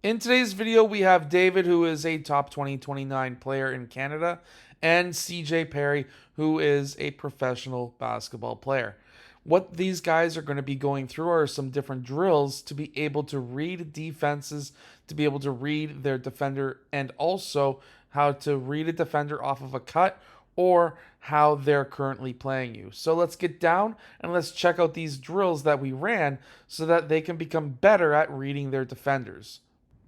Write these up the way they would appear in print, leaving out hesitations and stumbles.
In today's video, we have David, who is a top 2029 player in Canada, and CJ Perry, who is a professional basketball player. What these guys are going to be going through are some different drills to be able to read defenses, to be able to read their defender, and also how to read a defender off of a cut or how they're currently playing you. So let's get down and let's check out these drills that we ran so that they can become better at reading their defenders.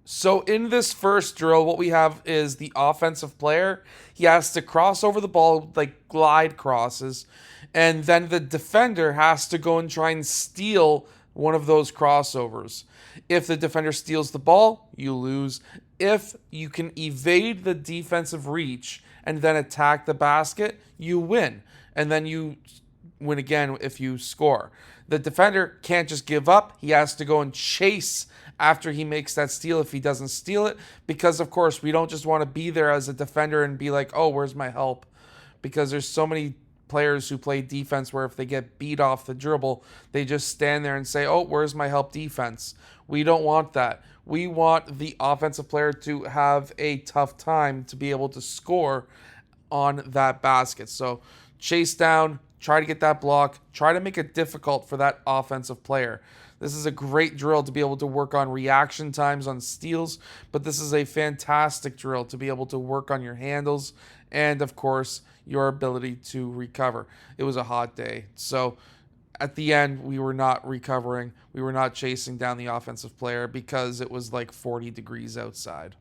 So in this first drill, what we have is the offensive player. He has to cross over the ball like glide crosses, and then the defender has to go and try and steal one of those crossovers. If the defender steals the ball, you lose. If you can evade the defensive reach and then attack the basket, you win. And then you win again if you score. The defender can't just give up. He has to go and chase after he makes that steal if he doesn't steal it, because of course we don't just want to be there as a defender and be like, oh, where's my help? Because there's so many players who play defense where if they get beat off the dribble, they just stand there and say, oh, where's my help defense? We don't want that. We want the offensive player to have a tough time to be able to score on that basket. So chase down, try to get that block, try to make it difficult for that offensive player. This is a great drill to be able to work on reaction times on steals, but this is a fantastic drill to be able to work on your handles and, of course, your ability to recover. It was a hot day, so at the end, we were not recovering. We were not chasing down the offensive player because it was like 40 degrees outside.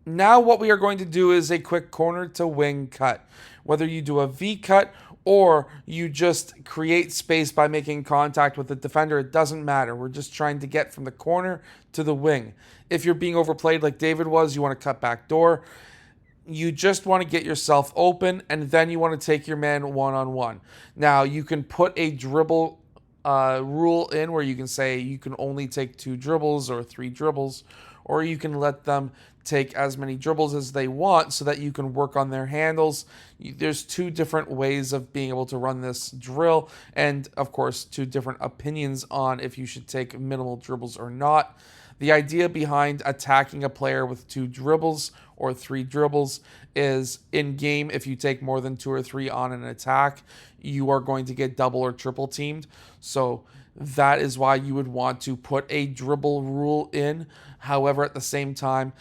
Now what we are going to do is a quick corner to wing cut. Whether you do a V cut or you just create space by making contact with the defender, it doesn't matter. We're just trying to get from the corner to the wing. If you're being overplayed like David was, you want to cut back door. You just want to get yourself open, and then you want to take your man one-on-one. Now, you can put a dribble rule in where you can say you can only take 2 dribbles or 3 dribbles, or you can let them take as many dribbles as they want so that you can work on their handles. There's 2 different ways of being able to run this drill, and of course 2 different opinions on if you should take minimal dribbles or not. The idea behind attacking a player with 2 dribbles or 3 dribbles is in game, if you take more than 2 or 3 on an attack, you are going to get double or triple teamed. So that is why you would want to put a dribble rule in. However, at the same time,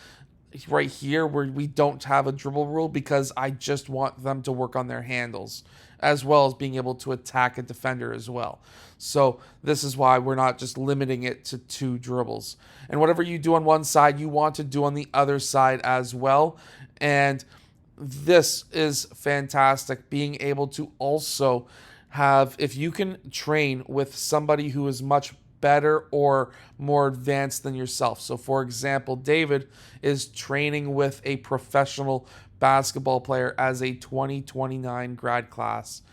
right here where we don't have a dribble rule, because I just want them to work on their handles as well as being able to attack a defender as well. So this is why we're not just limiting it to 2 dribbles. And whatever you do on one side, you want to do on the other side as well. And this is fantastic, being able to also have, if you can train with somebody who is much better or more advanced than yourself. So for example, David is training with a professional basketball player as a 2029 grad class,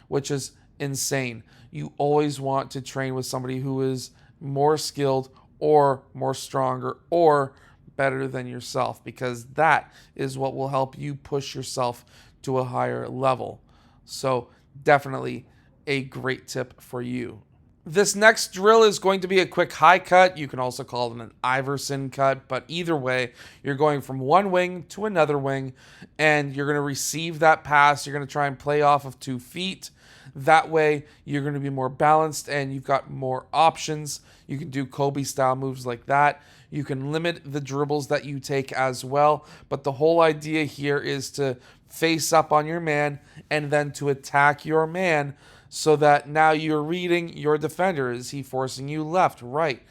which is insane. You always want to train with somebody who is more skilled or more stronger or better than yourself, because that is what will help you push yourself to a higher level. So definitely a great tip for you. This next drill is going to be a quick high cut. You can also call it an Iverson cut, but either way, you're going from one wing to another wing, and you're going to receive that pass. You're going to try and play off of 2 feet. That way, you're going to be more balanced, and you've got more options. You can do Kobe-style moves like that. You can limit the dribbles that you take as well, but the whole idea here is to face up on your man and then to attack your man, so that now you're reading your defender. Is he forcing you left, right?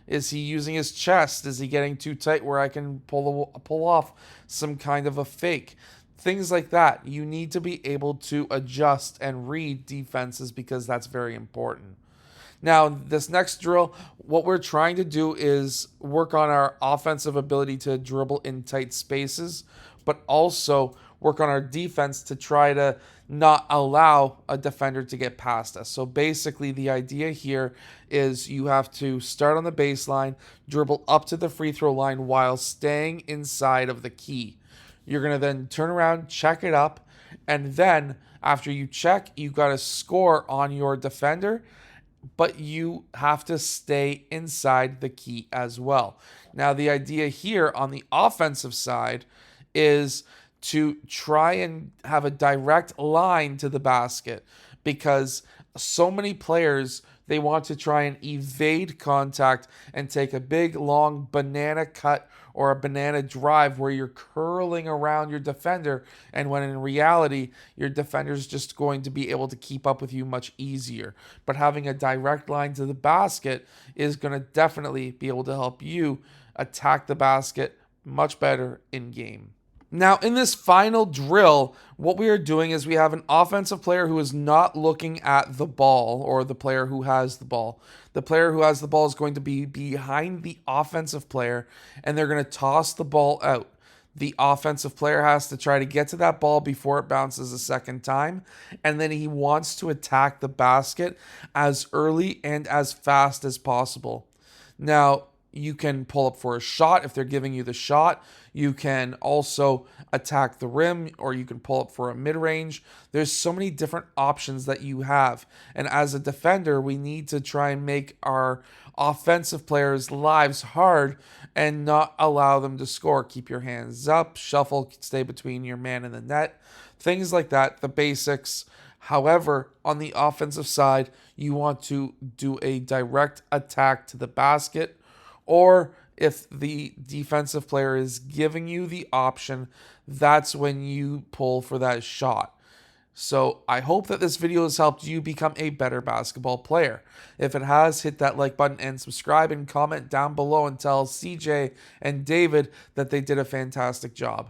Is he using his chest? Is he getting too tight where I can pull off some kind of a fake? Things like that. You need to be able to adjust and read defenses, because that's very important. Now, this next drill, what we're trying to do is work on our offensive ability to dribble in tight spaces, but also work on our defense to try to not allow a defender to get past us. So basically the idea here is you have to start on the baseline, dribble up to the free throw line while staying inside of the key. You're going to then turn around, check it up, and then after you check, you got to score on your defender, but you have to stay inside the key as well. Now, the idea here on the offensive side is to try and have a direct line to the basket, because so many players, they want to try and evade contact and take a big long banana cut or a banana drive where you're curling around your defender, and when in reality your defender's just going to be able to keep up with you much easier. But having a direct line to the basket is going to definitely be able to help you attack the basket much better in game. Now, in this final drill, what we are doing is we have an offensive player who is not looking at the ball, or the player who has the ball. The player who has the ball is going to be behind the offensive player, and they're going to toss the ball out. The offensive player has to try to get to that ball before it bounces a second time, and then he wants to attack the basket as early and as fast as possible. Now, you can pull up for a shot if they're giving you the shot. You can also attack the rim, or you can pull up for a mid-range. There's so many different options that you have. And as a defender, we need to try and make our offensive players' lives hard and not allow them to score. Keep your hands up, shuffle, stay between your man and the net. Things like that, the basics. However, on the offensive side, you want to do a direct attack to the basket, or if the defensive player is giving you the option, that's when you pull for that shot. So I hope that this video has helped you become a better basketball player. If it has, hit that like button and subscribe, and comment down below and tell CJ and David that they did a fantastic job.